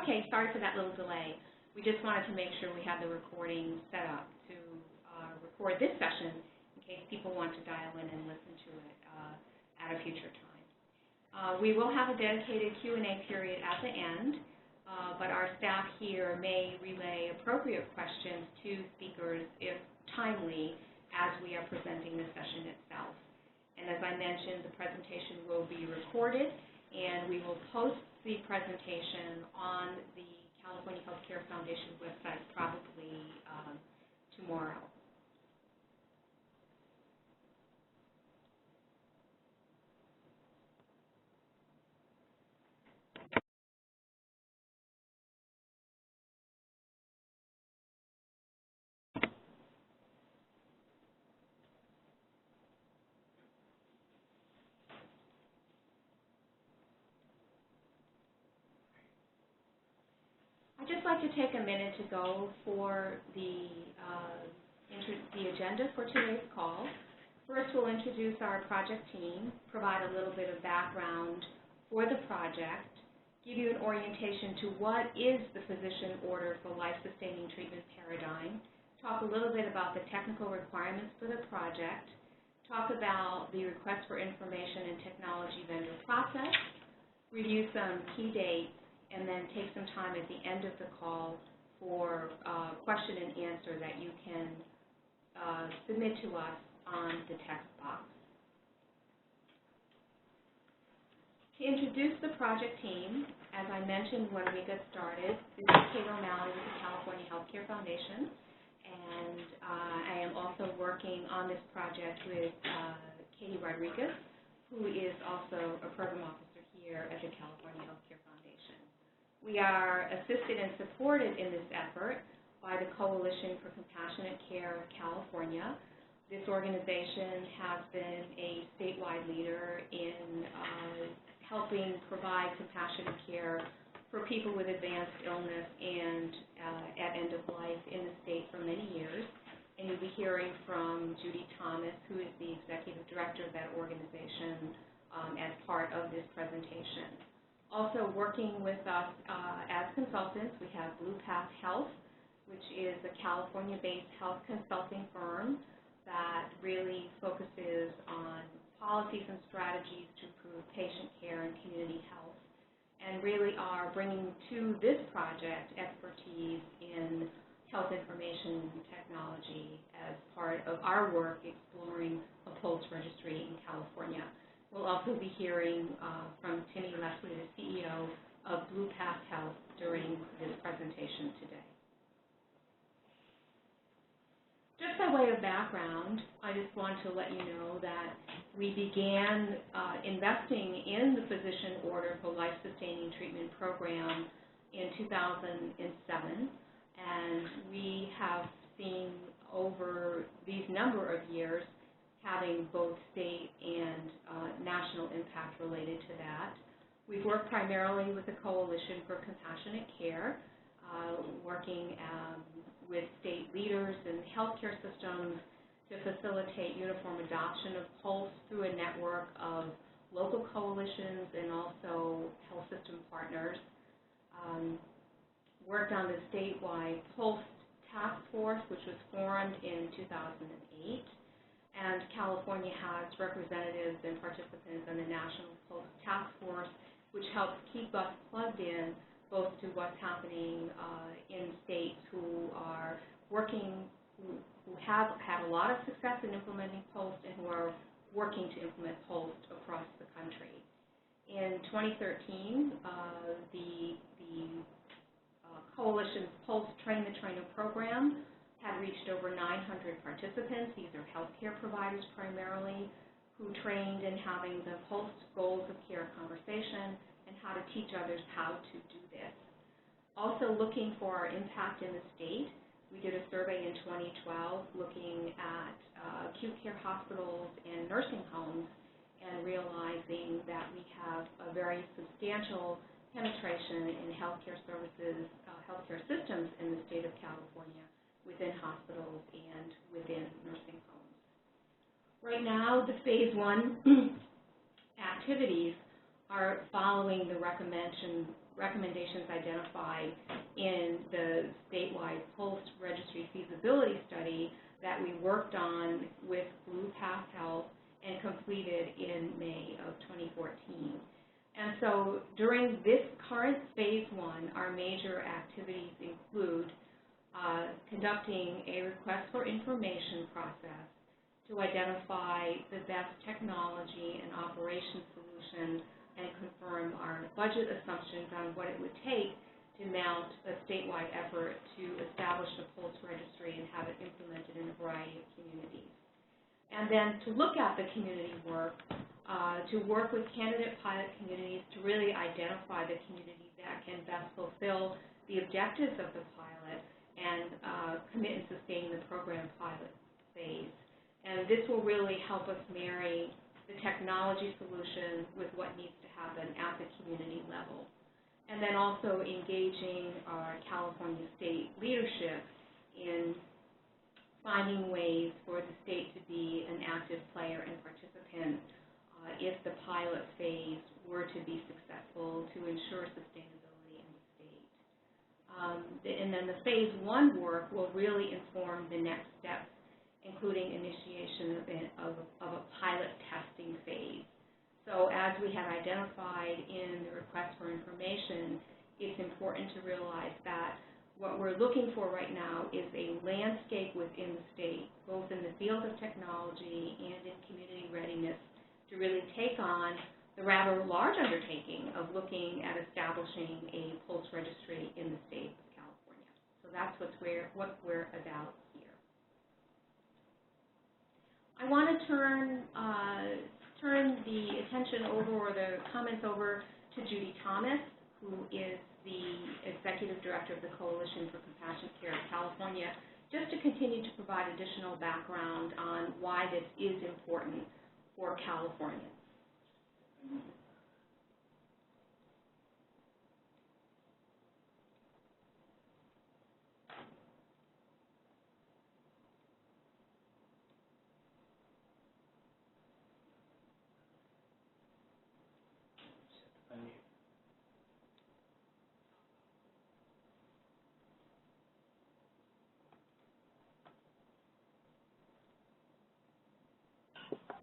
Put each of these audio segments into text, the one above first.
Okay, sorry for that little delay. We just wanted to make sure we had the recording set up to record this session in case people want to dial in and listen to it at a future time. We will have a dedicated Q&A period at the end, but our staff here may relay appropriate questions to speakers if timely as we are presenting the session itself. And as I mentioned, the presentation will be recorded, and we will post the presentation on the California Healthcare Foundation website probably tomorrow. I'd just like to take a minute to go for the agenda for today's call. First, we'll introduce our project team, provide a little bit of background for the project, give you an orientation to what is the physician order for life-sustaining treatment paradigm, talk a little bit about the technical requirements for the project, talk about the request for information and technology vendor process, review some key dates, and then take some time at the end of the call for question and answer that you can submit to us on the text box. To introduce the project team, as I mentioned when we got started, this is Kate O'Malley with the California Healthcare Foundation, and I am also working on this project with Katie Rodriguez, who is also a program officer here at the California Healthcare Foundation. We are assisted and supported in this effort by the Coalition for Compassionate Care of California. This organization has been a statewide leader in helping provide compassionate care for people with advanced illness and at end of life in the state for many years. And you'll be hearing from Judy Thomas, who is the executive director of that organization, as part of this presentation. Also working with us as consultants, we have Blue Path Health, which is a California-based health consulting firm that really focuses on policies and strategies to improve patient care and community health, and really are bringing to this project expertise in health information technology as part of our work exploring a POLST registry in California. We'll also be hearing from Timmy Leslie, the CEO of Blue Path Health, during this presentation today. Just by way of background, I just want to let you know that we began investing in the physician order for life-sustaining treatment program in 2007, and we have seen over these number of years having both state and national impact related to that. We've worked primarily with the Coalition for Compassionate Care, working with state leaders and healthcare systems to facilitate uniform adoption of POLST through a network of local coalitions and also health system partners. Worked on the statewide POLST task force, which was formed in 2008. And California has representatives and participants in the National POLST Task Force, which helps keep us plugged in both to what's happening in states who are working, who have had a lot of success in implementing POLST and who are working to implement POLST across the country. In 2013, the Coalition's POLST Train the Trainer program had reached over 900 participants. These are healthcare providers primarily, who trained in having the POLST goals of care conversation and how to teach others how to do this. Also looking for our impact in the state, we did a survey in 2012 looking at acute care hospitals and nursing homes and realizing that we have a very substantial penetration in healthcare services, healthcare systems in the state of California, within hospitals and within nursing homes. Right now, the phase 1 activities are following the recommendations identified in the statewide POLST Registry feasibility study that we worked on with Blue Path Health and completed in May of 2014. And so during this current phase 1, our major activities include conducting a request for information process to identify the best technology and operation solution and confirm our budget assumptions on what it would take to mount a statewide effort to establish a POLST registry and have it implemented in a variety of communities. And then to look at the community work, to work with candidate pilot communities to really identify the communities that can best fulfill the objectives of the pilot and commit and sustain the program pilot phase. And this will really help us marry the technology solution with what needs to happen at the community level. And then also engaging our California state leadership in finding ways for the state to be an active player and participant if the pilot phase were to be successful to ensure sustainability in the state. And then the phase 1 work will really inform the next steps, including initiation of a pilot testing phase. So as we have identified in the request for information, it's important to realize that what we're looking for right now is a landscape within the state, both in the field of technology and in community readiness, to really take on the rather large undertaking of looking at establishing a POLST registry in the state of California. So that's what we're about here. I want to turn the attention over, or the comments over, to Judy Thomas, who is the Executive Director of the Coalition for Compassionate Care of California, just to continue to provide additional background on why this is important for Californians.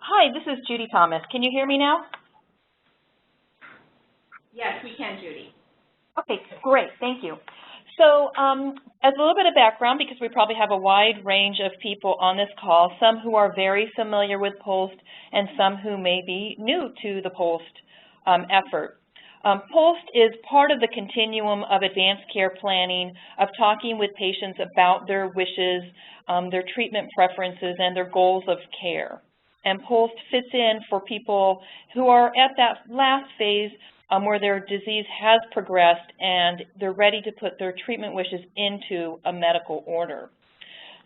Hi, this is Judy Thomas. Can you hear me now? Yes, we can, Judy. Okay, great. Thank you. So as a little bit of background, because we probably have a wide range of people on this call, some who are very familiar with POLST and some who may be new to the POLST effort. POLST is part of the continuum of advanced care planning, of talking with patients about their wishes, their treatment preferences, and their goals of care. And POLST fits in for people who are at that last phase where their disease has progressed and they're ready to put their treatment wishes into a medical order.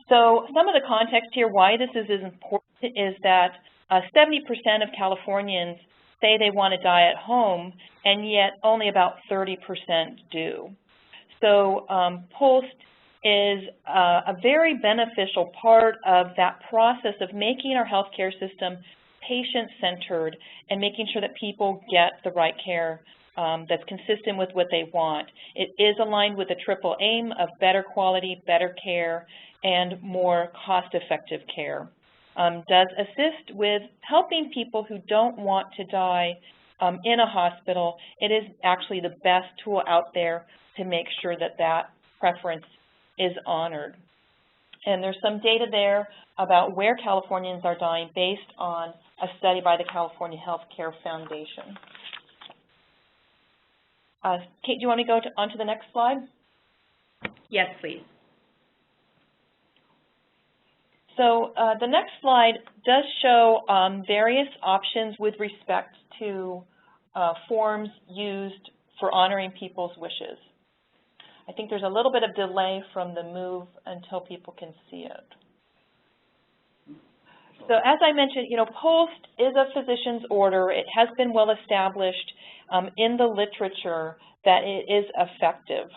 So some of the context here why this is important is that 70% of Californians say they want to die at home, and yet only about 30% do. So POLST is a very beneficial part of that process of making our healthcare system patient-centered and making sure that people get the right care that's consistent with what they want. It is aligned with the triple aim of better quality, better care, and more cost-effective care. Does assist with helping people who don't want to die in a hospital. It is actually the best tool out there to make sure that that preference is honored. And there's some data there about where Californians are dying based on a study by the California Healthcare Foundation. Kate, do you want me to go on to the next slide? Yes, please. So the next slide does show various options with respect to forms used for honoring people's wishes. I think there's a little bit of delay from the move until people can see it. So as I mentioned, POLST is a physician's order. It has been well established in the literature that it is effective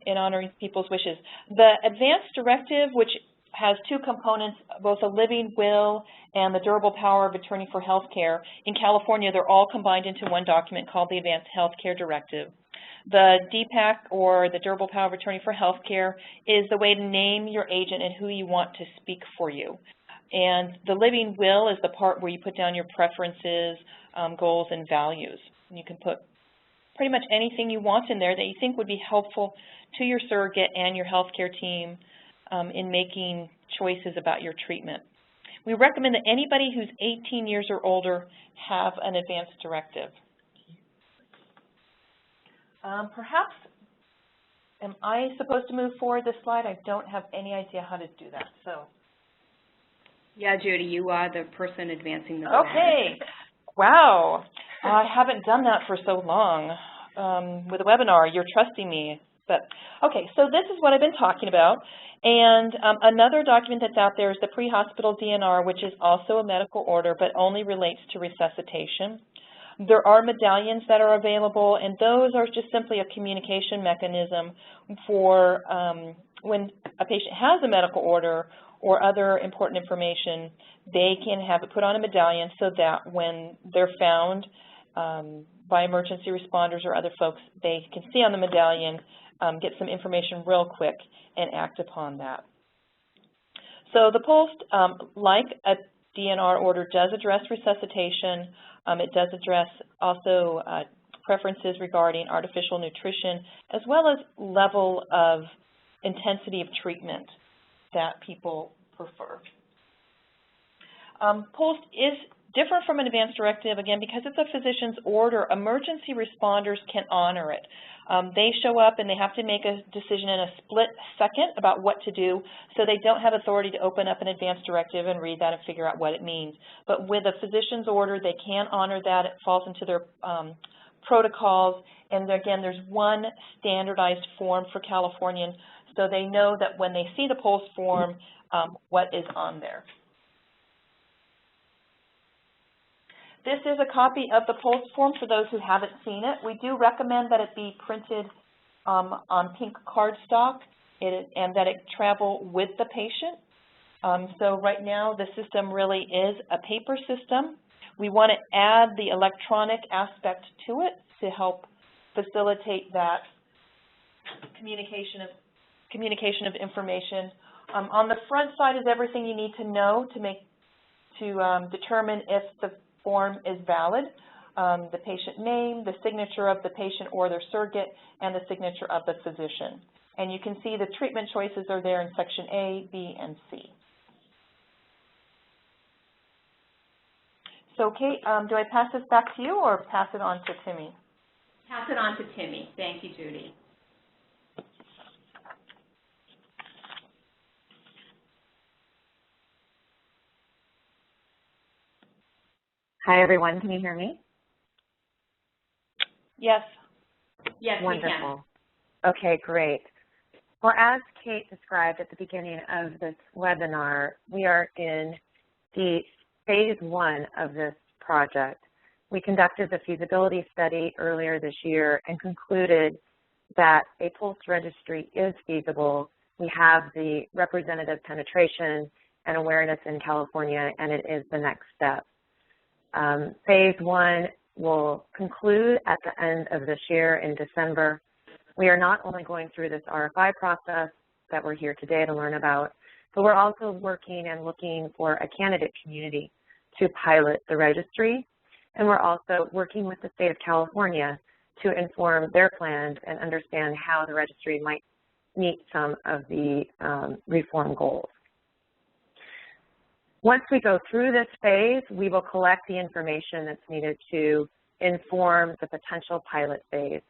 in honoring people's wishes. The advanced directive, which has two components, both a living will and the durable power of attorney for healthcare. In California, they're all combined into one document called the Advanced Healthcare Directive. The DPAC, or the durable power of attorney for healthcare, is the way to name your agent and who you want to speak for you. And the living will is the part where you put down your preferences, goals, and values. And you can put pretty much anything you want in there that you think would be helpful to your surrogate and your healthcare team in making choices about your treatment. We recommend that anybody who's 18 years or older have an advanced directive. Perhaps, am I supposed to move forward this slide? I don't have any idea how to do that. So. Yeah, Judy, you are the person advancing the slide. Okay. Wow. I haven't done that for so long. With a webinar, you're trusting me. But okay, so this is what I've been talking about. And another document that's out there is the pre-hospital DNR, which is also a medical order, but only relates to resuscitation. There are medallions that are available, and those are just simply a communication mechanism for when a patient has a medical order or other important information, they can have it put on a medallion so that when they're found by emergency responders or other folks, they can see on the medallion, get some information real quick and act upon that. So the POLST, like a DNR order, does address resuscitation. It does address also preferences regarding artificial nutrition, as well as level of intensity of treatment that people prefer. POLST is different from an advanced directive, again, because it's a physician's order. Emergency responders can honor it. They show up and they have to make a decision in a split second about what to do, so they don't have authority to open up an advanced directive and read that and figure out what it means. But with a physician's order, they can honor that. It falls into their protocols. And again, there's one standardized form for Californian, so they know that when they see the POLST form, what is on there. This is a copy of the POLST form for those who haven't seen it. We do recommend that it be printed on pink cardstock and that it travel with the patient. So right now the system really is a paper system. We want to add the electronic aspect to it to help facilitate that communication of information. On the front side is everything you need to know to determine if the form is valid, the patient name, the signature of the patient or their surrogate, and the signature of the physician. And you can see the treatment choices are there in section A, B, and C. So Kate, do I pass this back to you or pass it on to Timmy? Pass it on to Timmy. Thank you, Judy. Hi, everyone. Can you hear me? Yes. Yes, wonderful. We can. Okay, great. Well, as Kate described at the beginning of this webinar, we are in the phase 1 of this project. We conducted the feasibility study earlier this year and concluded that a POLST registry is feasible. We have the representative penetration and awareness in California, and it is the next step. Phase 1 will conclude at the end of this year in December. We are not only going through this RFI process that we're here today to learn about, but we're also working and looking for a candidate community to pilot the registry. And we're also working with the state of California to inform their plans and understand how the registry might meet some of the reform goals. Once we go through this phase, we will collect the information that's needed to inform the potential pilot phase.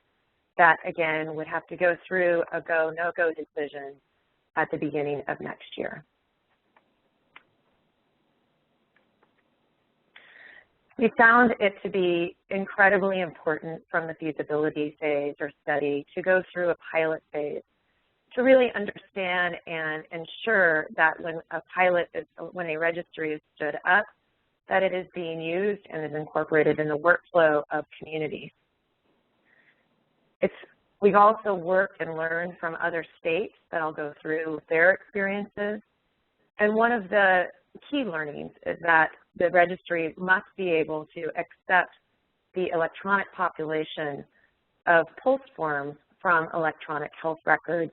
That, again, would have to go through a go, no-go decision at the beginning of next year. We found it to be incredibly important from the feasibility phase or study to go through a pilot phase to really understand and ensure that when a registry is stood up, that it is being used and is incorporated in the workflow of communities. We've also worked and learned from other states that I'll go through their experiences And one of the key learnings is that the registry must be able to accept the electronic population of POLST forms from electronic health records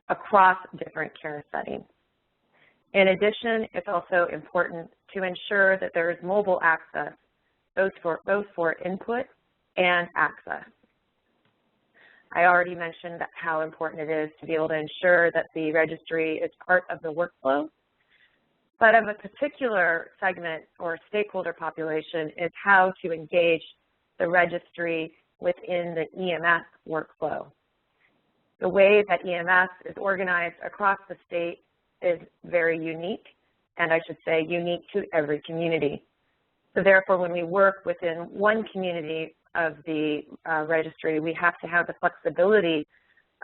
across different care settings. In addition, it's also important to ensure that there is mobile access, both for input and access. I already mentioned how important it is to be able to ensure that the registry is part of the workflow, but of a particular segment or stakeholder population is how to engage the registry within the EMS workflow. The way that EMS is organized across the state is very unique, and I should say unique to every community. So therefore, when we work within one community of the registry, we have to have the flexibility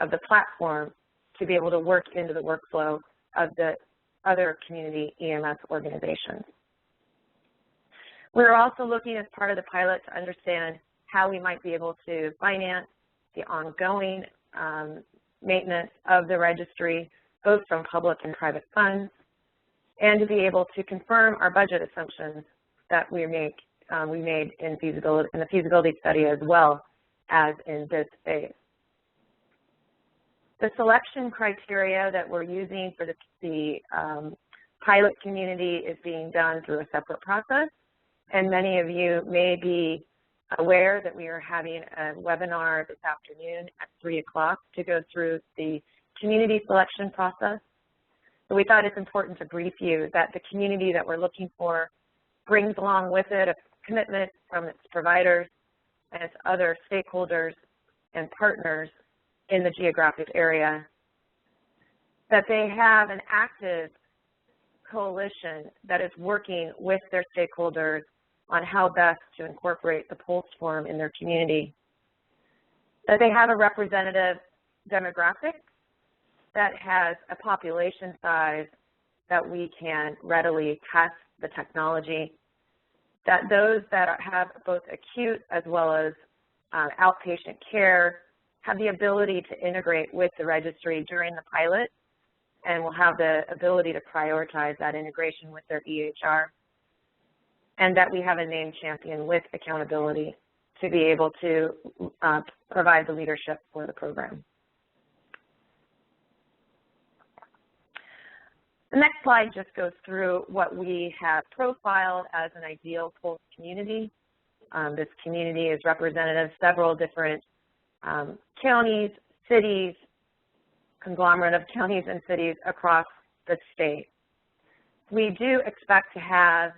of the platform to be able to work into the workflow of the other community EMS organizations. We're also looking as part of the pilot to understand how we might be able to finance the ongoing maintenance of the registry, both from public and private funds, and to be able to confirm our budget assumptions that we made in the feasibility study as well as in this phase. The selection criteria that we're using for the pilot community is being done through a separate process, and many of you may be aware that we are having a webinar this afternoon at 3 o'clock to go through the community selection process. So we thought it's important to brief you that the community that we're looking for brings along with it a commitment from its providers and its other stakeholders and partners in the geographic area, that they have an active coalition that is working with their stakeholders on how best to incorporate the POLST form in their community, that they have a representative demographic that has a population size that we can readily test the technology, that those that have both acute as well as outpatient care have the ability to integrate with the registry during the pilot and will have the ability to prioritize that integration with their EHR, and that we have a named champion with accountability to be able to provide the leadership for the program. The next slide just goes through what we have profiled as an ideal POLST community. This community is representative of several different counties, cities, conglomerate of counties and cities across the state. We do expect to have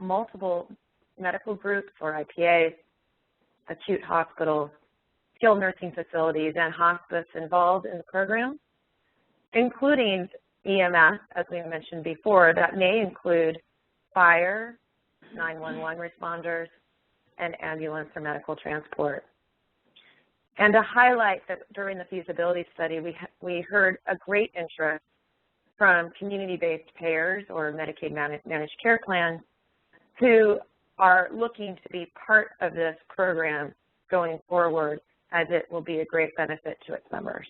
multiple medical groups or IPAs, acute hospitals, skilled nursing facilities, and hospice involved in the program, including EMS, as we mentioned before. That may include fire, 911 responders, and ambulance or medical transport. And to highlight that during the feasibility study, we heard a great interest from community-based payers or Medicaid managed care plans who are looking to be part of this program going forward, as it will be a great benefit to its members.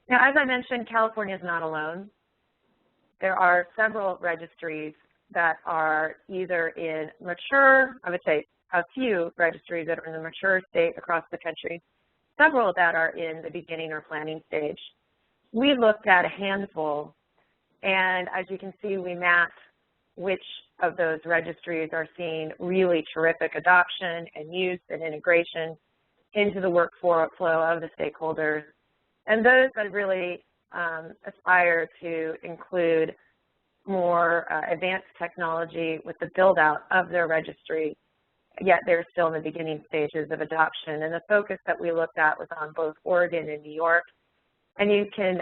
Now, as I mentioned, California is not alone. There are several registries that are either in mature, I would say a few registries that are in the mature state across the country, several that are in the beginning or planning stage. We looked at a handful, and as you can see, we mapped which of those registries are seeing really terrific adoption and use and integration into the workflow of the stakeholders, and those that really aspire to include more advanced technology with the build-out of their registry, yet they're still in the beginning stages of adoption. And the focus that we looked at was on both Oregon and New York. And you can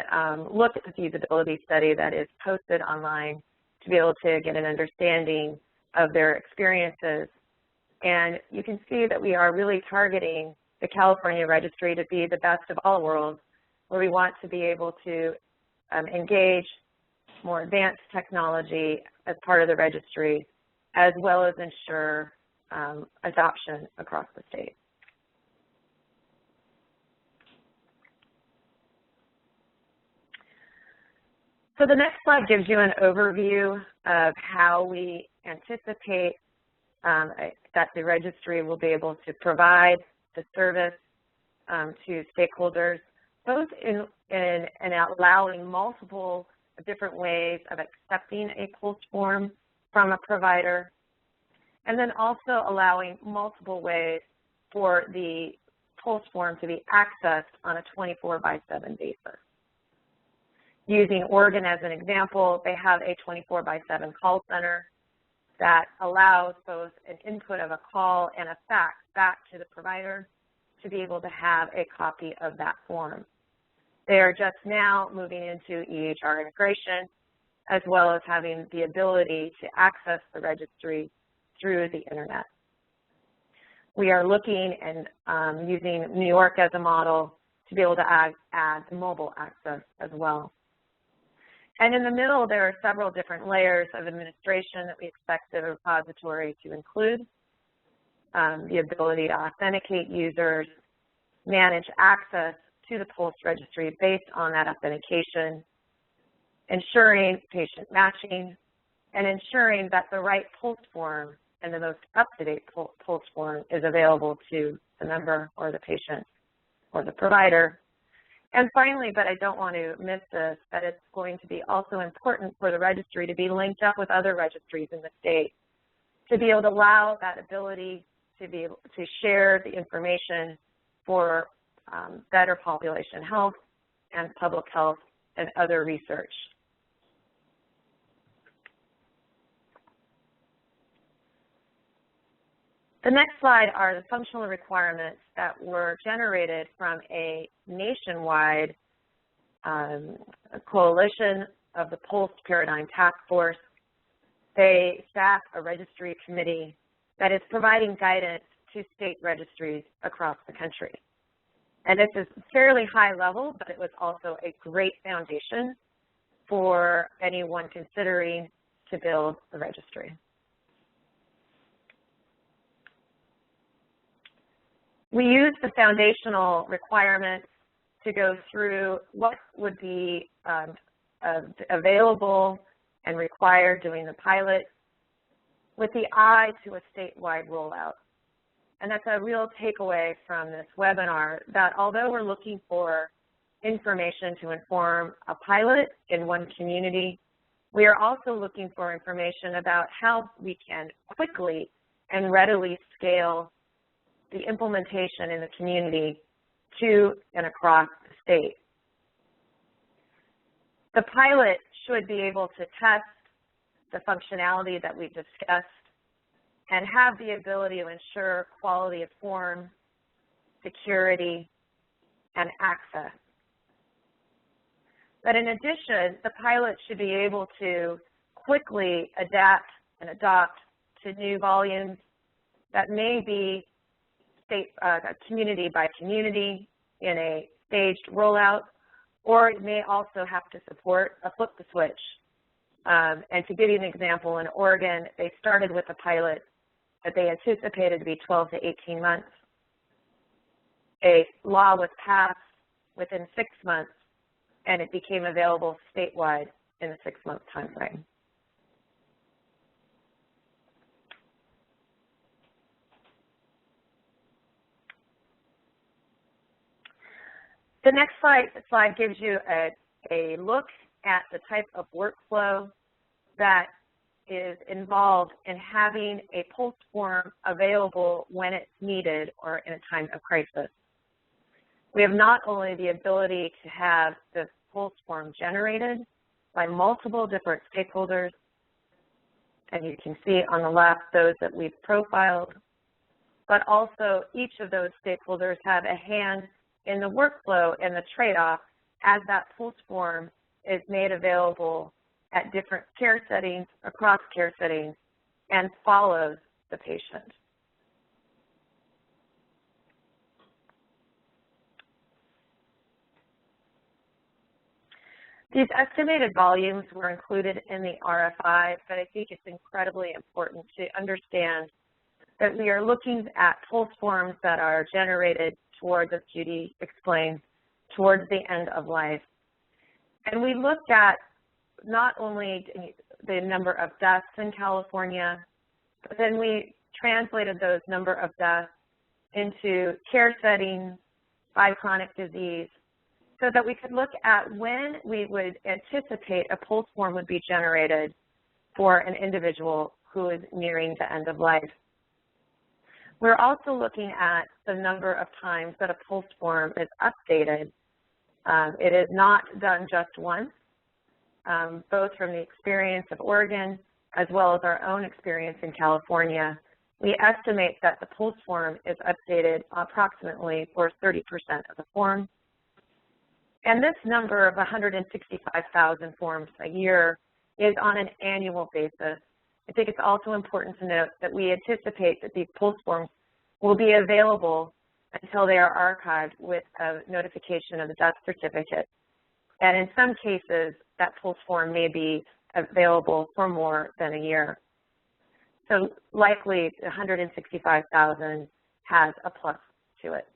look at the feasibility study that is posted online to be able to get an understanding of their experiences. And you can see that we are really targeting the California registry to be the best of all worlds, where we want to be able to engage more advanced technology as part of the registry, as well as ensure adoption across the state. So the next slide gives you an overview of how we anticipate that the registry will be able to provide the service to stakeholders, both in allowing multiple different ways of accepting a POLST form from a provider, and then also allowing multiple ways for the POLST form to be accessed on a 24/7 basis. Using Oregon as an example, they have a 24/7 call center that allows both an input of a call and a fax back to the provider to be able to have a copy of that form. They are just now moving into EHR integration, as well as having the ability to access the registry through the internet. We are looking and using New York as a model to be able to add mobile access as well. And in the middle, there are several different layers of administration that we expect the repository to include. The ability to authenticate users, manage access to the POLST registry based on that authentication, ensuring patient matching, and ensuring that the right POLST form and the most up-to-date POLST form is available to the member or the patient or the provider. And finally, but I don't want to miss this, that it's going to be also important for the registry to be linked up with other registries in the state, to be able to allow that ability to be able to share the information for better population health and public health and other research. The next slide are the functional requirements that were generated from a nationwide coalition of the POLST Paradigm Task Force. They staff a registry committee that is providing guidance to state registries across the country. And this is fairly high level, but it was also a great foundation for anyone considering to build a registry. We use the foundational requirements to go through what would be available and required during the pilot with the eye to a statewide rollout. And that's a real takeaway from this webinar, that although we're looking for information to inform a pilot in one community, we are also looking for information about how we can quickly and readily scale the implementation in the community to and across the state. The pilot should be able to test the functionality that we've discussed and have the ability to ensure quality of form, security, and access. But in addition, the pilot should be able to quickly adapt and adopt to new volumes that may be community by community in a staged rollout, or it may also have to support a flip the switch. And to give you an example, in Oregon, they started with a pilot that they anticipated to be 12 to 18 months. A law was passed within 6 months, and it became available statewide in a 6-month time frame. The next slide gives you a look at the type of workflow that is involved in having a POLST form available when it's needed or in a time of crisis. We have not only the ability to have the POLST form generated by multiple different stakeholders, and you can see on the left those that we've profiled, but also each of those stakeholders have a hand in the workflow and the trade-off as that POLST form is made available at different care settings, across care settings, and follows the patient. These estimated volumes were included in the RFI, but I think it's incredibly important to understand that we are looking at POLST forms that are generated towards, as Judy explained, towards the end of life. And we looked at not only the number of deaths in California, but then we translated those number of deaths into care settings by chronic disease so that we could look at when we would anticipate a POLST form would be generated for an individual who is nearing the end of life. We're also looking at the number of times that a POLST form is updated. It is not done just once, both from the experience of Oregon as well as our own experience in California. We estimate that the POLST form is updated approximately for 30% of the form. And this number of 165,000 forms a year is on an annual basis. I think it's also important to note that we anticipate that these POLST forms will be available until they are archived with a notification of the death certificate. And in some cases, that POLST form may be available for more than a year. So likely 165,000 has a plus to it.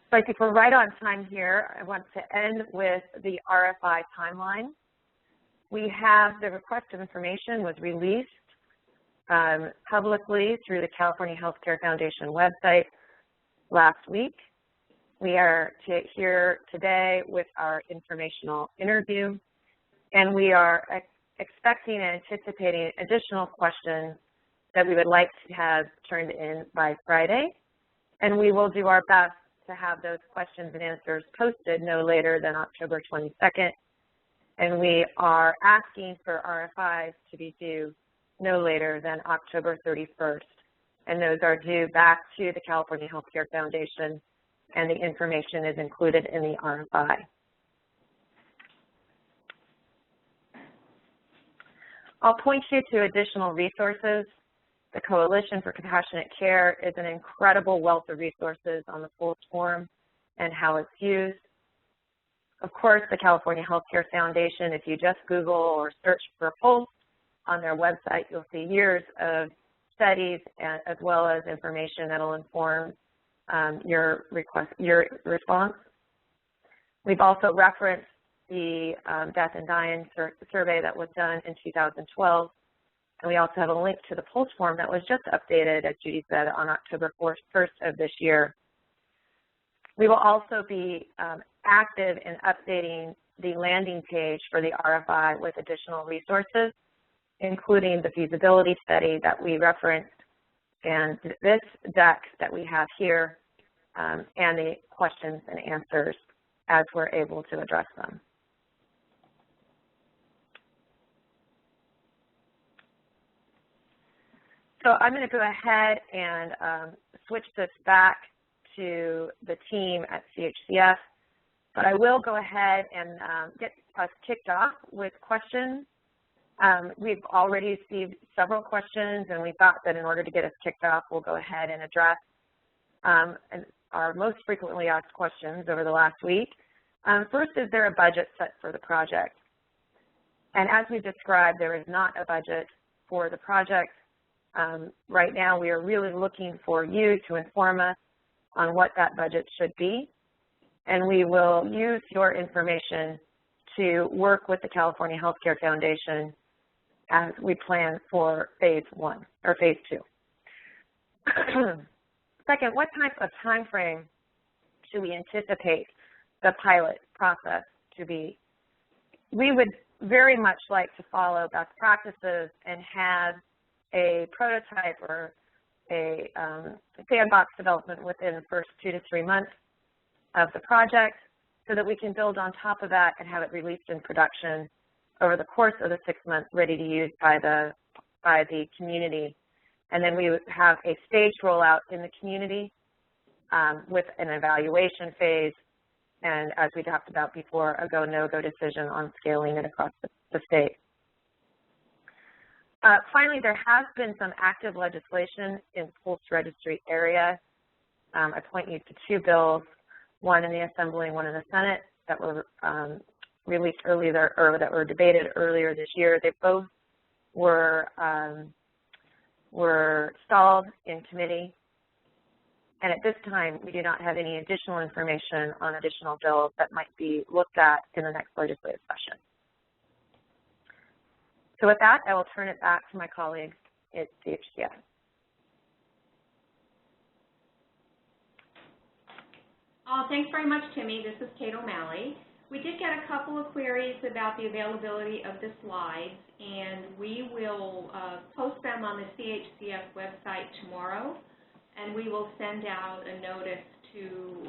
So I think we're right on time here. I want to end with the RFI timeline. We have the request of information was released publicly through the California Healthcare Foundation website last week. We are here today with our informational interview, and we are expecting and anticipating additional questions that we would like to have turned in by Friday, and we will do our best to have those questions and answers posted no later than October 22nd, and we are asking for RFIs to be due no later than October 31st, and those are due back to the California Healthcare Foundation, and the information is included in the RFI. I'll point you to additional resources. The Coalition for Compassionate Care is an incredible wealth of resources on the POLST form and how it's used. Of course, the California Healthcare Foundation, if you just Google or search for POLST on their website, you'll see years of studies as well as information that will inform your response. We've also referenced the death and dying survey that was done in 2012. And we also have a link to the POLST form that was just updated, as Judy said, on October 1st of this year. We will also be active in updating the landing page for the RFI with additional resources, including the feasibility study that we referenced and this deck that we have here, and the questions and answers as we're able to address them. So I'm going to go ahead and switch this back to the team at CHCF, but I will go ahead and get us kicked off with questions. We've already received several questions, and we thought that in order to get us kicked off, we'll go ahead and address our most frequently asked questions over the last week. First, is there a budget set for the project? And as we described, there is not a budget for the project. Right now, we are really looking for you to inform us on what that budget should be, and we will use your information to work with the California Healthcare Foundation as we plan for phase 1 or phase 2. Second, what type of time frame should we anticipate the pilot process to be? We would very much like to follow best practices and have a prototype or a sandbox development within the first 2 to 3 months of the project so that we can build on top of that and have it released in production over the course of the 6 months, ready to use by the community. And then we would have a staged rollout in the community with an evaluation phase, and as we talked about before, a go, no-go decision on scaling it across the state. Finally, there has been some active legislation in the POLST Registry area. I point you to 2 bills, one in the Assembly and one in the Senate, that were released earlier, or that were debated earlier this year. They both were stalled in committee. And at this time, we do not have any additional information on additional bills that might be looked at in the next legislative session. So with that, I will turn it back to my colleagues at CHCF. Thanks very much, Timmy. This is Kate O'Malley. We did get a couple of queries about the availability of the slides, and we will post them on the CHCF website tomorrow, and we will send out a notice to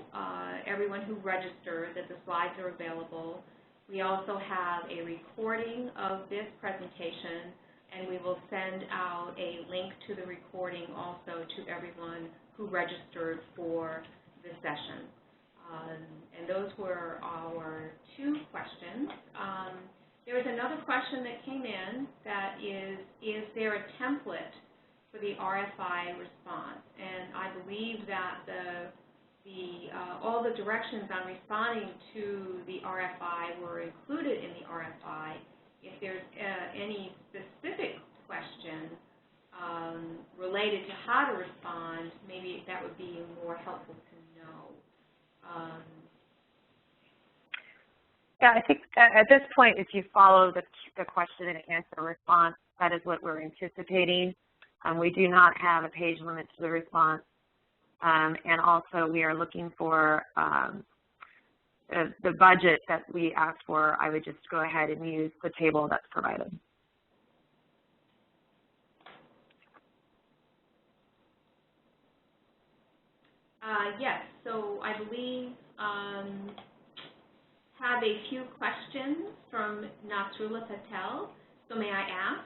everyone who registered that the slides are available. We also have a recording of this presentation, and we will send out a link to the recording also to everyone who registered for the session. And those were our two questions. There was another question that came in that is there a template for the RFI response? And I believe that all the directions on responding to the RFI were included in the RFI. If there's any specific question related to how to respond, maybe that would be more helpful to know. Yeah, I think at this point, if you follow the question and answer response, that is what we're anticipating. We do not have a page limit to the response. And also, we are looking for the budget that we asked for. I would just go ahead and use the table that's provided. Yes, so I believe have a few questions from Nasrullah Patel. So may I ask,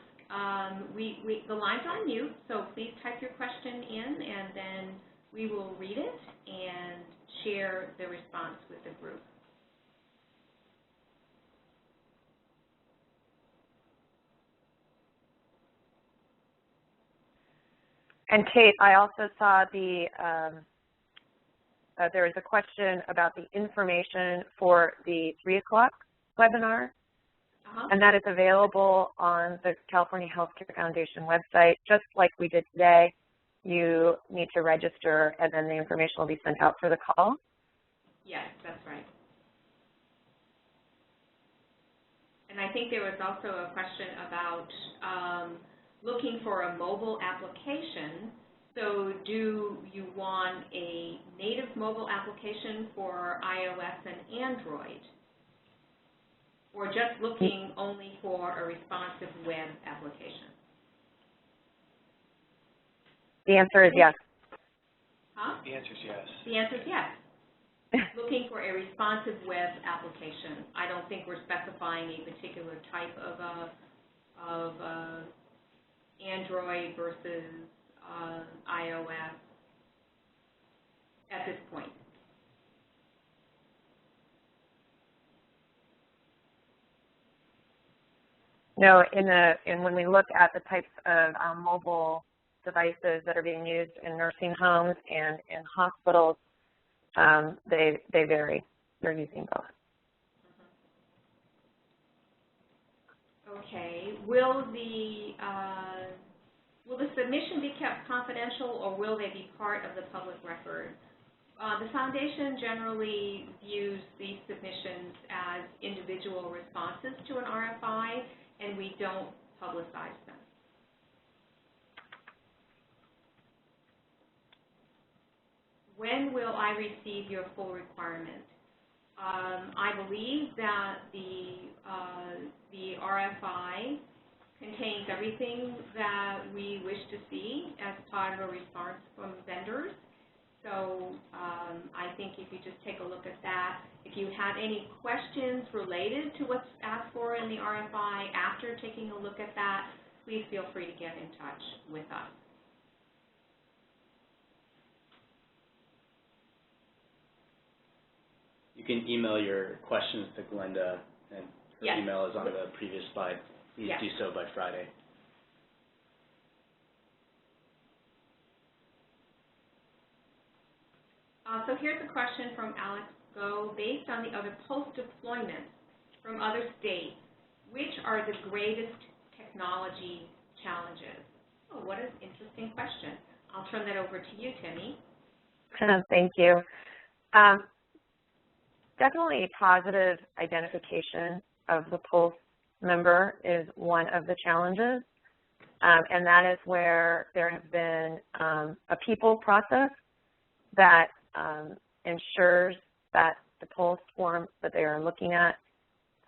the line's on mute, so please type your question in, and then we will read it and share the response with the group. And Kate, I also saw there was a question about the information for the 3 o'clock webinar, and that is available on the California Healthcare Foundation website. Just like we did today, you need to register, and then the information will be sent out for the call. Yes, that's right. And I think there was also a question about looking for a mobile application. So do you want a native mobile application for iOS and Android? Or just looking only for a responsive web application? The answer is yes. Huh? The answer is yes. The answer is yes. Looking for a responsive web application. I don't think we're specifying a particular type of Android versus iOS at this point. No, when we look at the types of mobile devices that are being used in nursing homes and in hospitals, they vary. They're using both. Okay. Will the submission be kept confidential, or will they be part of the public record? The Foundation generally views these submissions as individual responses to an RFI, and we don't publicize them. When will I receive your full requirement? I believe that the RFI contains everything that we wish to see as part of a response from vendors. So I think if you just take a look at that, if you have any questions related to what's asked for in the RFI after taking a look at that, please feel free to get in touch with us. You can email your questions to Glenda, and her Yes. email is on the previous slide. Please Yes. do so by Friday. So here's a question from Alex Go. Based on the other POLST deployments from other states, which are the greatest technology challenges? Oh, what an interesting question. I'll turn that over to you, Timmy. Thank you. Definitely positive identification of the POLST member is one of the challenges, and that is where there has been a people process that ensures that the POLST form that they are looking at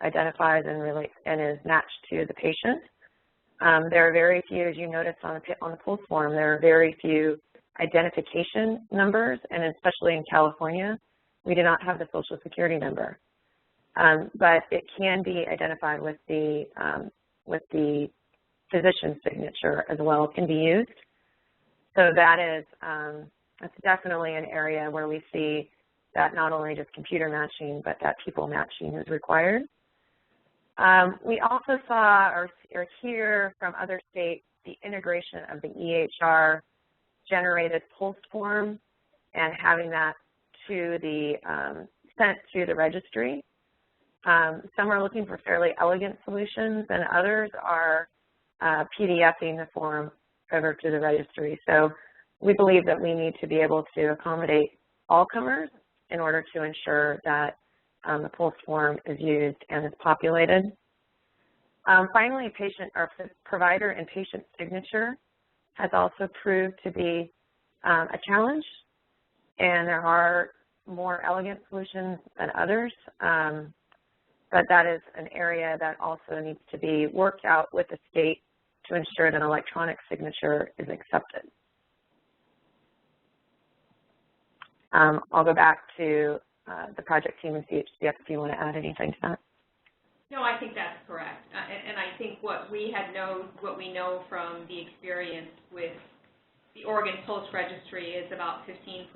identifies and relates and is matched to the patient. There are very few, as you noticed on the POLST form, there are very few identification numbers, and especially in California, we do not have the Social Security number. But it can be identified with the physician's signature as well. It can be used. So that is that's definitely an area where we see that not only just computer matching, but that people matching is required. We also saw or hear from other states the integration of the EHR generated POLST form and having that to the sent to the registry. Some are looking for fairly elegant solutions, and others are PDFing the form over to the registry. So we believe that we need to be able to accommodate all comers in order to ensure that the POLST form is used and is populated. Finally, patient or provider and patient signature has also proved to be a challenge, and there are more elegant solutions than others, but that is an area that also needs to be worked out with the state to ensure that an electronic signature is accepted. I'll go back to the project team and CHCF if you want to add anything to that. No, I think that's correct, and I think what we know from the experience with the Oregon POLST Registry is about 15%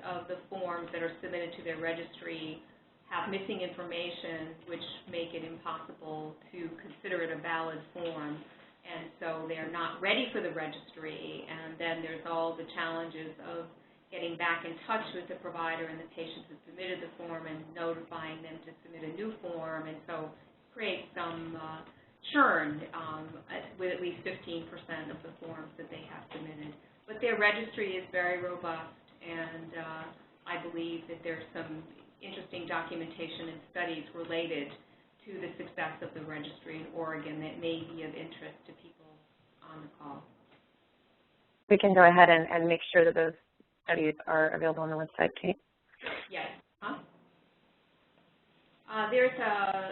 of the forms that are submitted to their registry have missing information, which make it impossible to consider it a valid form, and so they're not ready for the registry. And then there's all the challenges of getting back in touch with the provider and the patient who submitted the form and notifying them to submit a new form, and so create some churn with at least 15% of the forms that they have submitted. But their registry is very robust, and I believe that there's some interesting documentation and studies related to the success of the registry in Oregon that may be of interest to people on the call. We can go ahead and make sure that those studies are available on the website, Kate. Yes. There's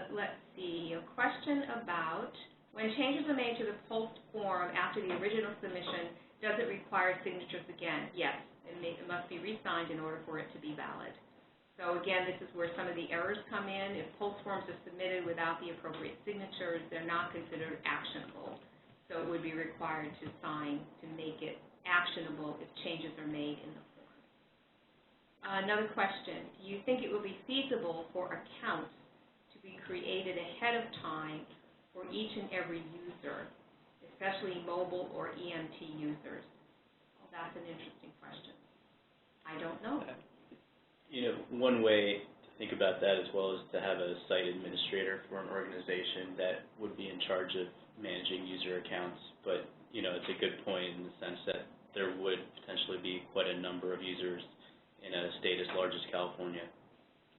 let's see, a question about when changes are made to the POLST form after the original submission, does it require signatures again? Yes, it must be re-signed in order for it to be valid. So again, this is where some of the errors come in. If POLST forms are submitted without the appropriate signatures, they're not considered actionable. So it would be required to sign to make it actionable if changes are made in the form. Another question, do you think it will be feasible for accounts to be created ahead of time for each and every user, especially mobile or EMT users? Well, that's an interesting question. I don't know. You know, one way to think about that as well is to have a site administrator for an organization that would be in charge of managing user accounts. But, you know, it's a good point in the sense that there would potentially be quite a number of users in a state as large as California.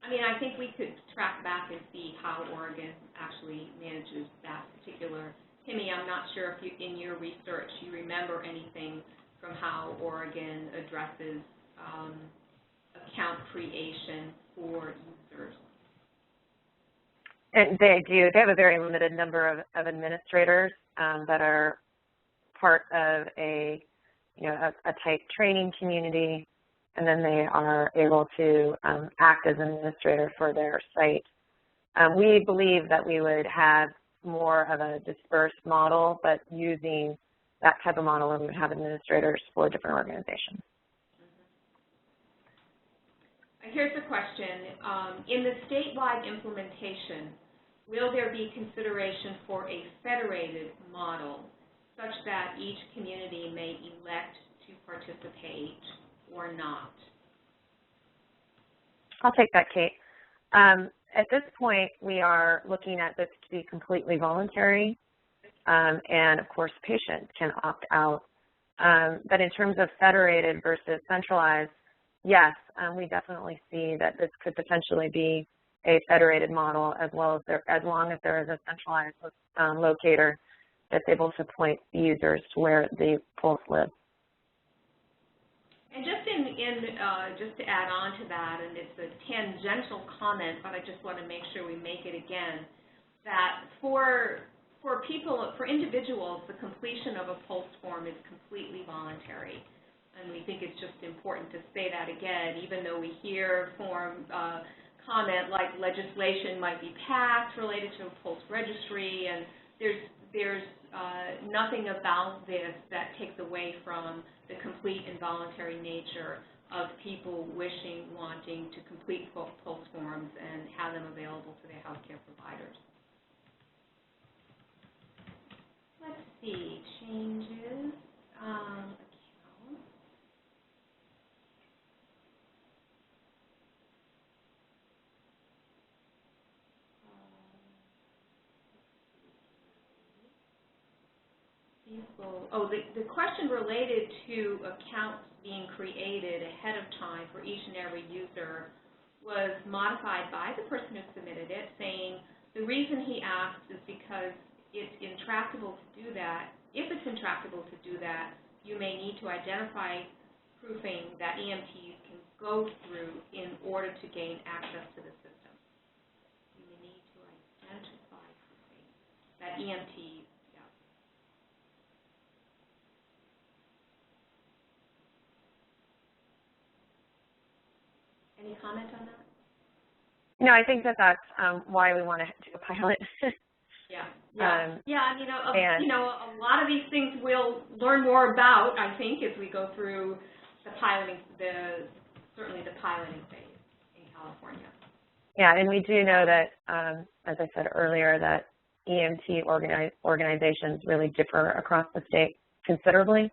I mean, I think we could track back and see how Oregon actually manages that particular. Timmy, I'm not sure if you, in your research, you remember anything from how Oregon addresses account creation for users. And they do. They have a very limited number of administrators that are part of a type training community, and then they are able to act as an administrator for their site. We believe that we would have more of a dispersed model, but using that type of model, we would have administrators for different organizations. Here's a question. In the statewide implementation, will there be consideration for a federated model such that each community may elect to participate or not? I'll take that, Kate. At this point, we are looking at this to be completely voluntary, and of course, patients can opt out. But in terms of federated versus centralized, yes, we definitely see that this could potentially be a federated model, as well as long as there is a centralized locator that's able to point users to where the POLST lives. And just just to add on to that, and it's a tangential comment, but I just want to make sure we make it again, that for individuals, the completion of a POLST form is completely voluntary. And we think it's just important to say that again, even though we hear comment like legislation might be passed related to a POLST registry, and there's nothing about this that takes away from the complete and voluntary nature of people wanting to complete POLST forms and have them available to their healthcare providers. Let's see, changes, accounts. The question related to accounts being created ahead of time for each and every user was modified by the person who submitted it, saying the reason he asked is because it's intractable to do that. If it's intractable to do that, you may need to identify proofing that EMTs can go through in order to gain access to the system. You may need to identify proofing that EMTs. Any comment on that? No, I think that that's why we want to do a pilot. Yeah. And a lot of these things we'll learn more about, I think, as we go through the piloting, certainly the piloting phase in California. Yeah, and we do know that, as I said earlier, that EMT organizations really differ across the state considerably.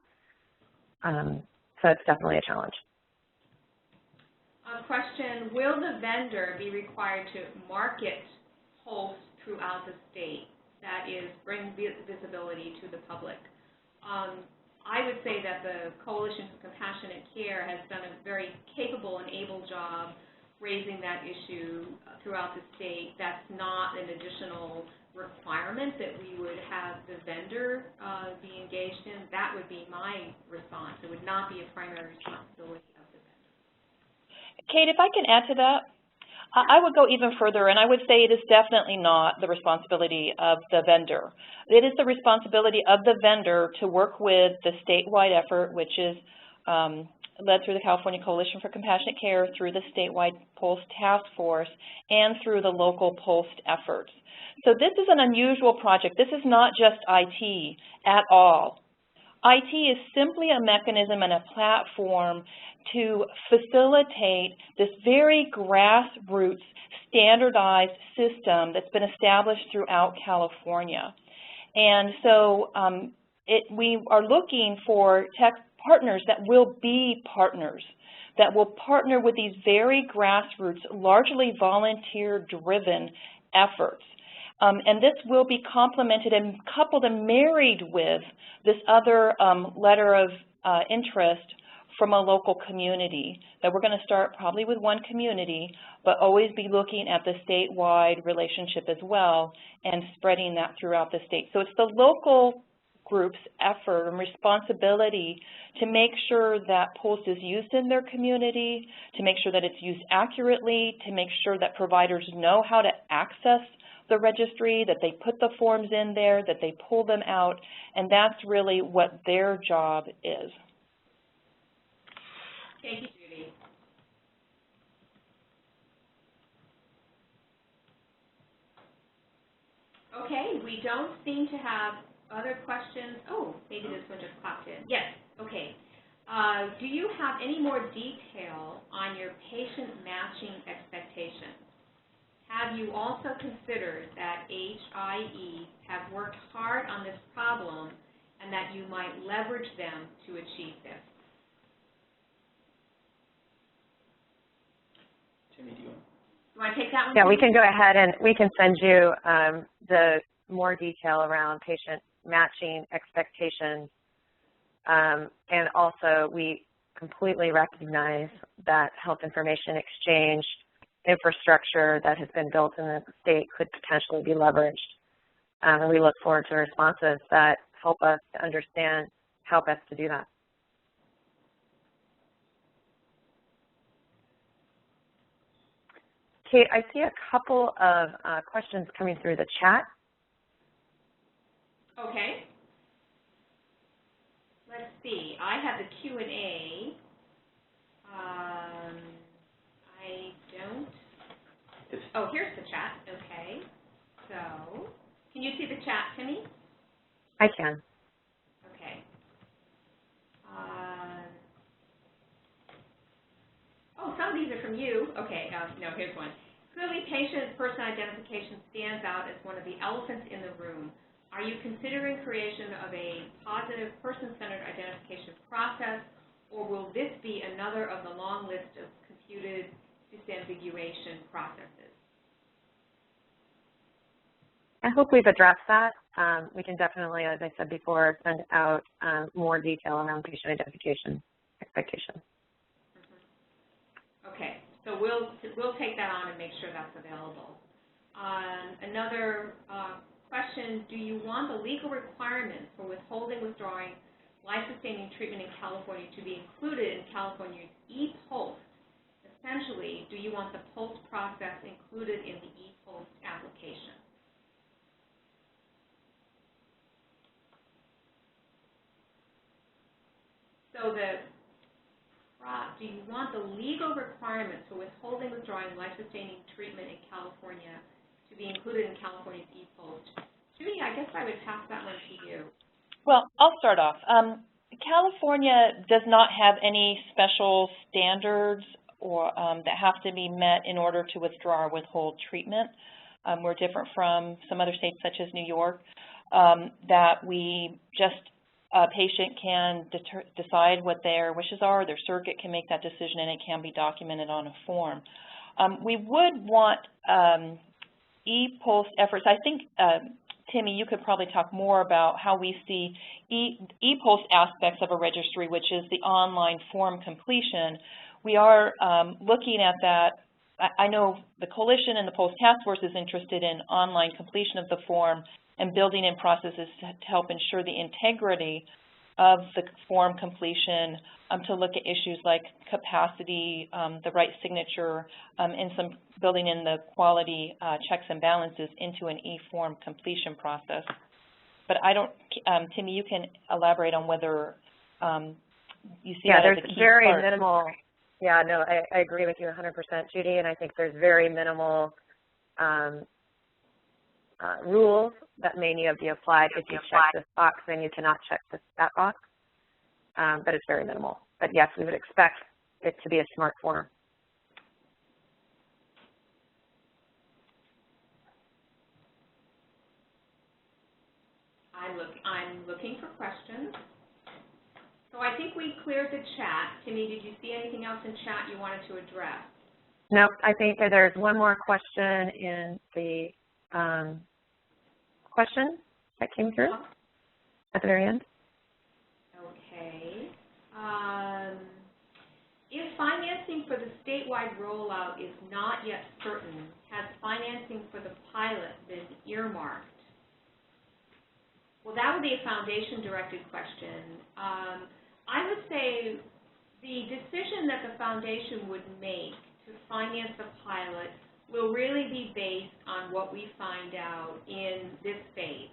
So it's definitely a challenge. Question, will the vendor be required to market POLST throughout the state? That is, bring visibility to the public. I would say that the Coalition for Compassionate Care has done a very capable and able job raising that issue throughout the state. That's not an additional requirement that we would have the vendor be engaged in. That would be my response. It would not be a primary responsibility of the vendor. Kate, if I can add to that, I would go even further, and I would say it is definitely not the responsibility of the vendor. It is the responsibility of the vendor to work with the statewide effort, which is led through the California Coalition for Compassionate Care, through the statewide POLST task force, and through the local POLST efforts. So this is an unusual project. This is not just IT at all. IT is simply a mechanism and a platform to facilitate this very grassroots standardized system that's been established throughout California. And so we are looking for tech partners that will be partners, that will partner with these very grassroots, largely volunteer-driven efforts. And this will be complemented and coupled and married with this other letter of interest from a local community, that we're going to start probably with one community, but always be looking at the statewide relationship as well and spreading that throughout the state. So it's the local group's effort and responsibility to make sure that POLST is used in their community, to make sure that it's used accurately, to make sure that providers know how to access the registry, that they put the forms in there, that they pull them out, and that's really what their job is. Thank you, Judy. Okay, we don't seem to have other questions. Oh, maybe this one just popped in. Yes, okay. Do you have any more detail on your patient matching expectations? Have you also considered that HIE have worked hard on this problem and that you might leverage them to achieve this? Timmy, do you want to take that one? Yeah, we can go ahead and we can send you the more detail around patient matching expectations. And also we completely recognize that health information exchange infrastructure that has been built in the state could potentially be leveraged. And we look forward to responses that help us to understand how best to do that. Kate, I see a couple of questions coming through the chat. Okay. Let's see. I have the Q&A. I don't. Oh, here's the chat. Okay. So, can you see the chat, Timmy? I can. Okay. Oh, some of these are from you. Okay. No, here's one. Clearly, patient person identification stands out as one of the elephants in the room. Are you considering creation of a positive person-centered identification process, or will this be another of the long list of computed disambiguation processes? I hope we've addressed that. We can definitely, as I said before, send out more detail around patient identification expectations. Okay, so we'll take that on and make sure that's available. Another question, do you want the legal requirement for withholding, withdrawing life-sustaining treatment in California to be included in California's ePOLST? Essentially, do you want the POLST process included in the ePOLST application? So do you want the legal requirements for withholding, withdrawing life-sustaining treatment in California to be included in California's ePOLST? Judy, I guess I would pass that one to you. Well, I'll start off. California does not have any special standards or that have to be met in order to withdraw or withhold treatment. We're different from some other states such as New York, that we just a patient can decide what their wishes are, their surrogate can make that decision, and it can be documented on a form. We would want ePOLST efforts. I think, Timmy, you could probably talk more about how we see ePOLST aspects of a registry, which is the online form completion. We are looking at that. I know the Coalition and the POLST Task Force is interested in online completion of the form and building in processes to help ensure the integrity of the form completion, to look at issues like capacity, the right signature, and some building in the quality checks and balances into an e-form completion process. But I don't, Timmy, you can elaborate on whether you see that as a key part. Yeah, there's very minimal. Yeah, no, I agree with you 100%, Judy, and I think there's very minimal rules that may need to be applied. If you check this box, then you cannot check that box, but it's very minimal. But yes, we would expect it to be a smart form. I'm looking for questions. So I think we cleared the chat. Timmy, did you see anything else in chat you wanted to address? No, I think that there's one more question in the question that came through at the very end. Okay. If financing for the statewide rollout is not yet certain, has financing for the pilot been earmarked? Well, that would be a foundation-directed question. I would say the decision that the foundation would make to finance the pilot will really be based on what we find out in this phase.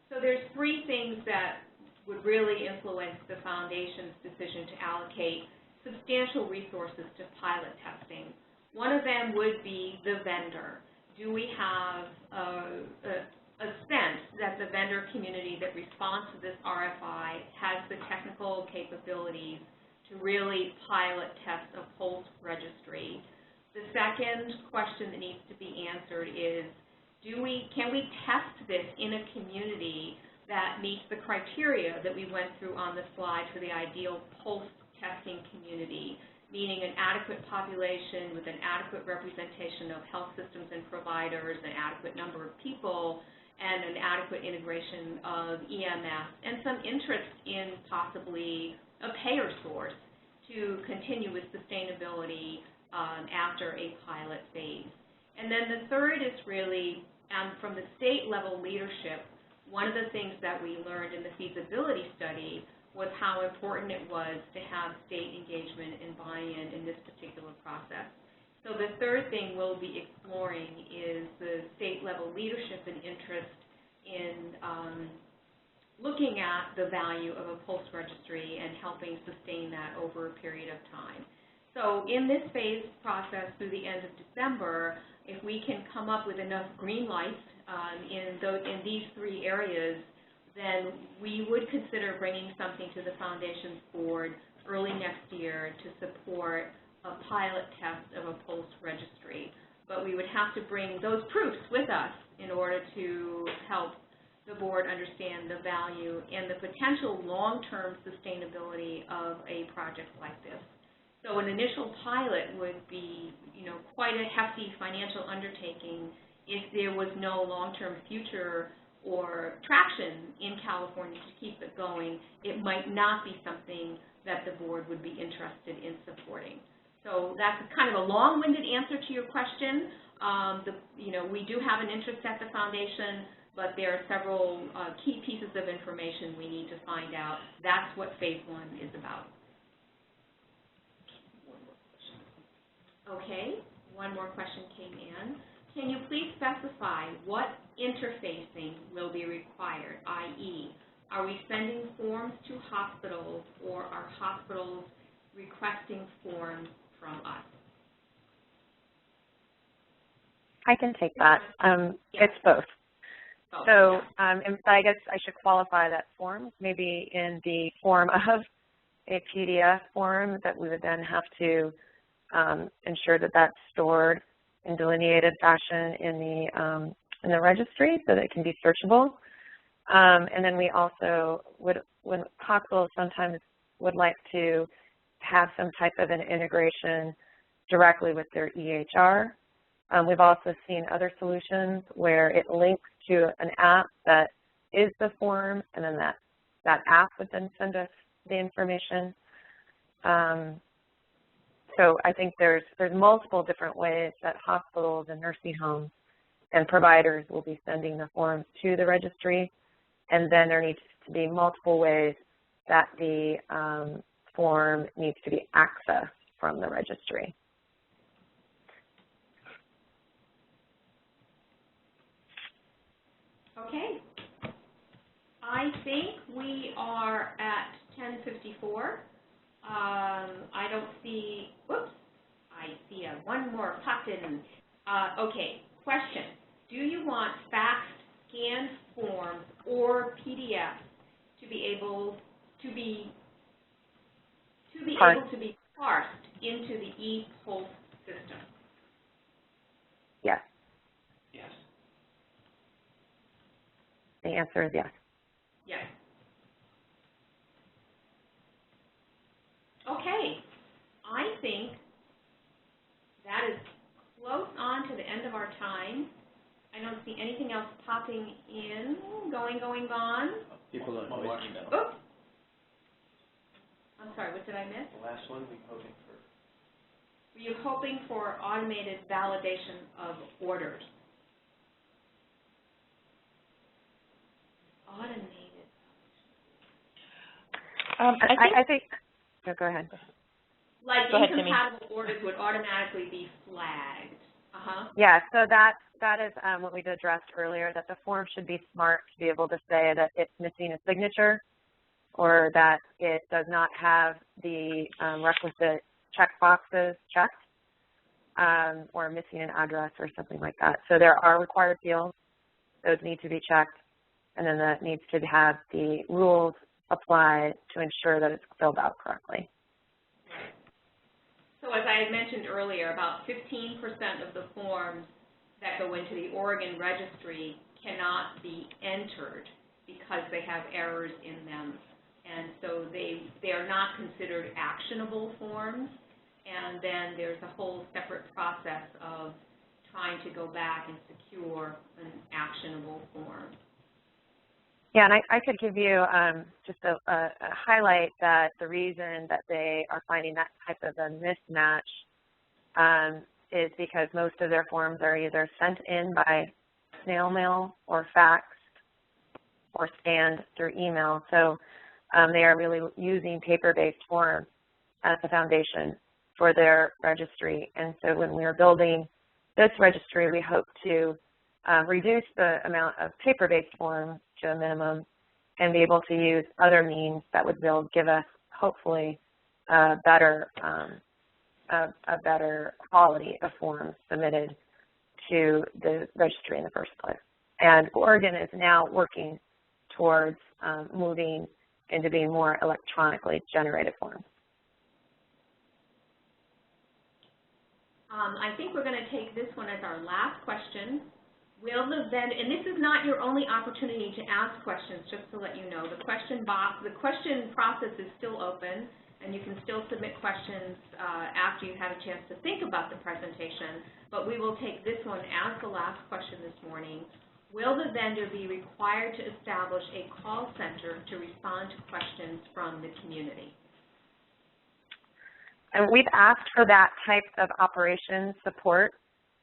So there's three things that would really influence the foundation's decision to allocate substantial resources to pilot testing. One of them would be the vendor. Do we have a sense that the vendor community that responds to this RFI has the technical capabilities to really pilot test a POLST registry? The second question that needs to be answered is, can we test this in a community that meets the criteria that we went through on the slide for the ideal POLST testing community, meaning an adequate population with an adequate representation of health systems and providers, an adequate number of people, and an adequate integration of EMS, and some interest in possibly a payer source. to continue with sustainability after a pilot phase. And then the third is really from the state level leadership. One of the things that we learned in the feasibility study was how important it was to have state engagement and buy-in in this particular process. So the third thing we'll be exploring is the state level leadership and interest in looking at the value of a POLST registry and helping sustain that over a period of time. So in this phase process through the end of December, if we can come up with enough green lights in these three areas, then we would consider bringing something to the Foundation's board early next year to support a pilot test of a POLST registry. But we would have to bring those proofs with us in order to help the board understand the value and the potential long-term sustainability of a project like this. So an initial pilot would be, quite a hefty financial undertaking if there was no long-term future or traction in California to keep it going. It might not be something that the board would be interested in supporting. So that's kind of a long-winded answer to your question. We do have an interest at the Foundation, but there are several key pieces of information we need to find out. That's what Phase 1 is about. Okay, one more question came in. Can you please specify what interfacing will be required, i.e., are we sending forms to hospitals or are hospitals requesting forms from us? I can take that. It's both. So I guess I should qualify that form, maybe in the form of a PDF form that we would then have to ensure that that's stored in delineated fashion in the registry so that it can be searchable. And then we also when hospitals sometimes would like to have some type of an integration directly with their EHR. We've also seen other solutions where it links to an app that is the form, and then that app would then send us the information. So I think there's multiple different ways that hospitals and nursing homes and providers will be sending the forms to the registry, and then there needs to be multiple ways that the form needs to be accessed from the registry. Okay. I think we are at 10:54. I don't see, whoops, I see one more popped in. Okay, question. Do you want faxed, scanned forms or PDF to be able to be parsed into the ePOLST system? Yes. Yes. The answer is yes. Yes. Okay, I think that is close on to the end of our time. I don't see anything else popping in, going, gone. People don't always email. Oops. I'm sorry, what did I miss? The last one, Were you hoping for automated validation of orders? Automated. I think. No, go ahead. Like go ahead, incompatible orders would automatically be flagged. Yeah, so that is what we addressed earlier, that the form should be smart to be able to say that it's missing a signature or that it does not have the requisite check boxes checked or missing an address or something like that. So there are required fields. Those need to be checked, and then that needs to have the rules applied to ensure that it's filled out correctly. So as I had mentioned earlier, about 15% of the forms that go into the Oregon registry cannot be entered because they have errors in them. And so they are not considered actionable forms. And then there's a whole separate process of trying to go back and secure an actionable form. Yeah, and I could give you just a highlight that the reason that they are finding that type of a mismatch is because most of their forms are either sent in by snail mail or faxed or scanned through email. So they are really using paper-based forms as the foundation for their registry. And so when we are building this registry, we hope to reduce the amount of paper-based forms to a minimum and be able to use other means that would give us, hopefully, a better quality of forms submitted to the registry in the first place. And Oregon is now working towards moving into being more electronically generated forms. I think we're going to take this one as our last question. Will the vendor, and this is not your only opportunity to ask questions, just to let you know. The question process is still open, and you can still submit questions after you've had a chance to think about the presentation, but we will take this one as the last question this morning. Will the vendor be required to establish a call center to respond to questions from the community? And we've asked for that type of operations support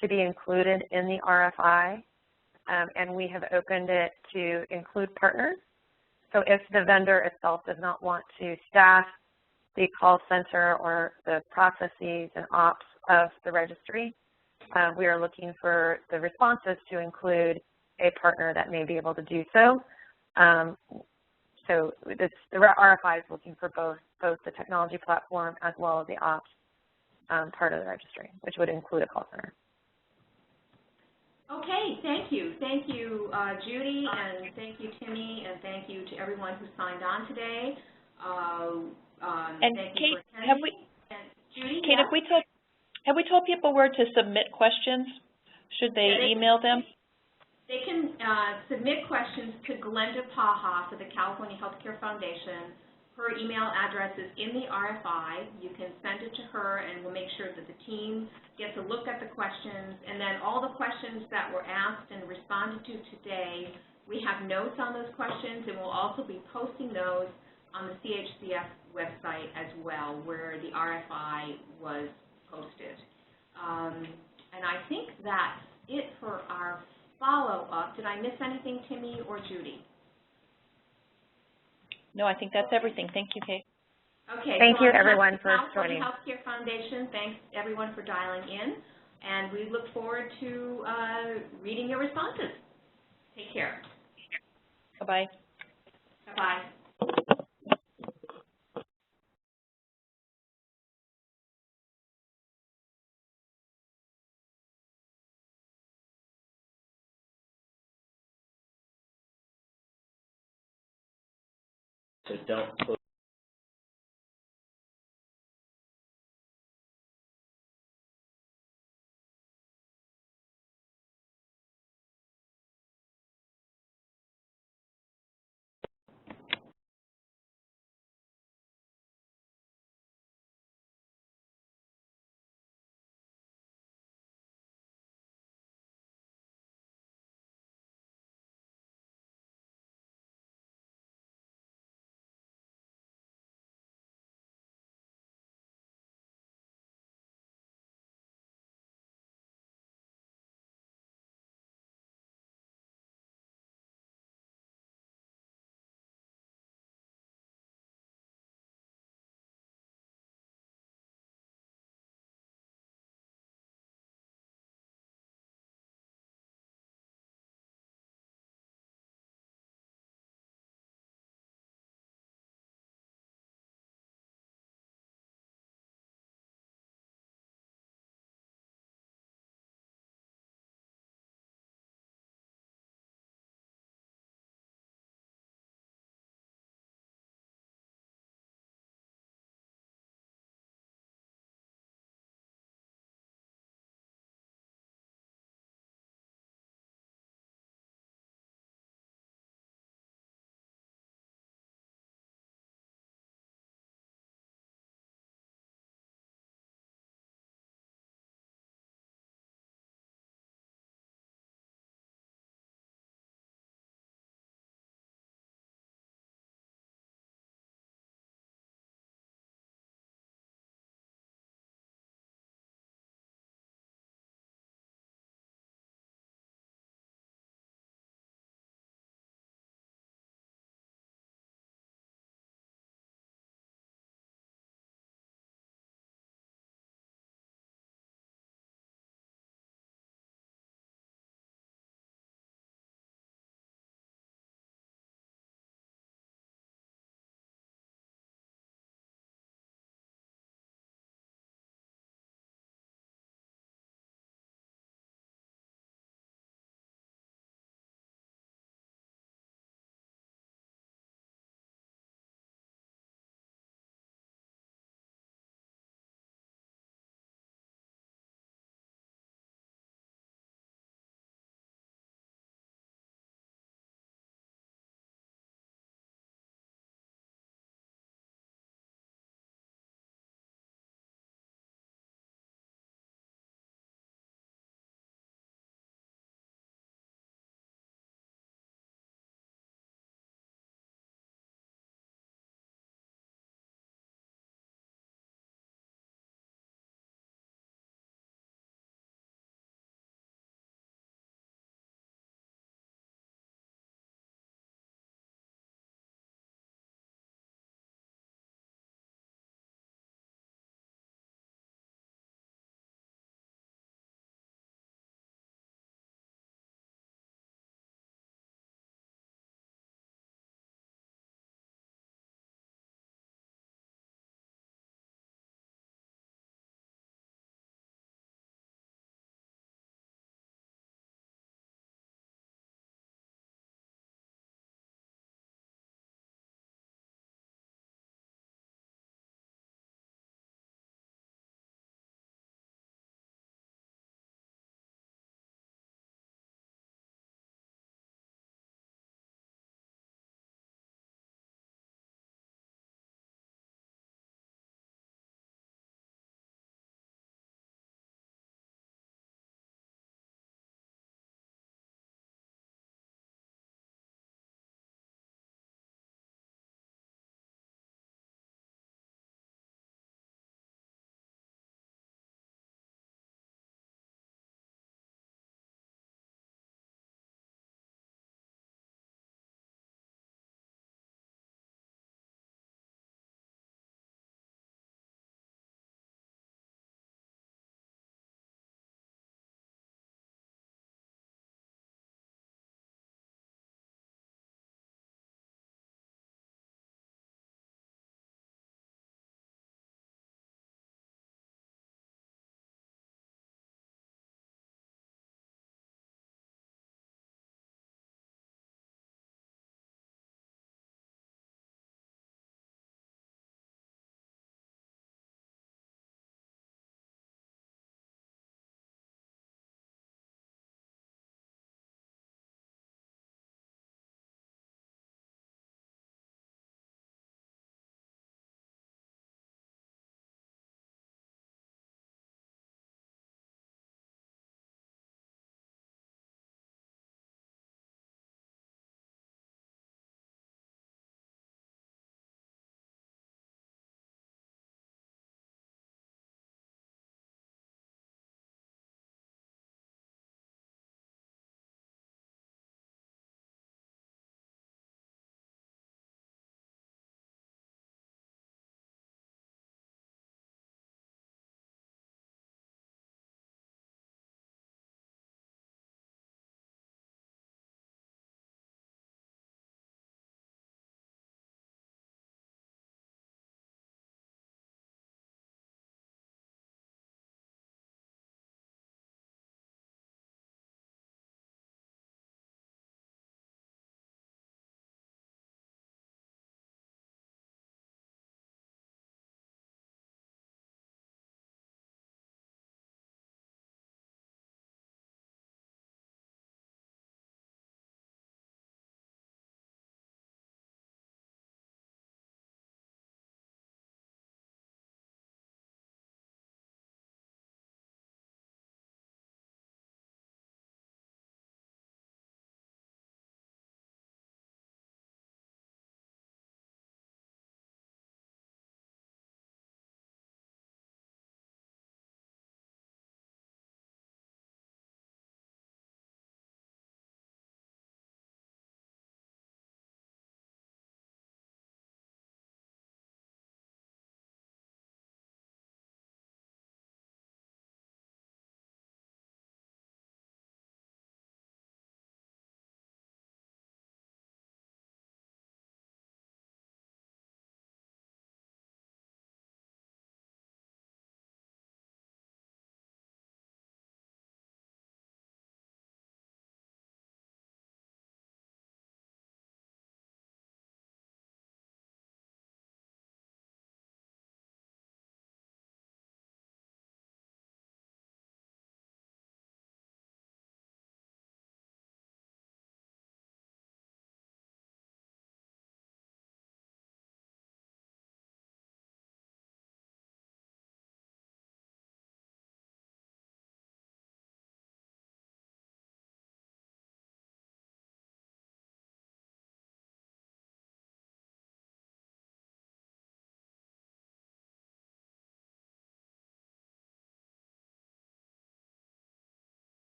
to be included in the RFI, and we have opened it to include partners. So if the vendor itself does not want to staff the call center or the processes and ops of the registry, we are looking for the responses to include a partner that may be able to do so. So the RFI is looking for both the technology platform as well as the ops part of the registry, which would include a call center. Okay, thank you. Thank you, Judy, and thank you, Timmy, and thank you to everyone who signed on today. And thank Kate, you for have we, and Judy, Kate, yeah? have we told people where to submit questions? Should they email them? They can submit questions to Glenda Paha for the California Healthcare Foundation. Her email address is in the RFI. You can send it to her, and we'll make sure that the team gets a look at the questions. And then all the questions that were asked and responded to today, we have notes on those questions, and we'll also be posting those on the CHCF website as well, where the RFI was posted. And I think that's it for our follow-up. Did I miss anything, Timmy or Judy? No, I think that's everything. Thank you, Kate. Okay. Thank you, everyone, for joining. California Healthcare Foundation, thanks, everyone, for dialing in. And we look forward to reading your responses. Take care. Bye-bye. Bye-bye. So don't close.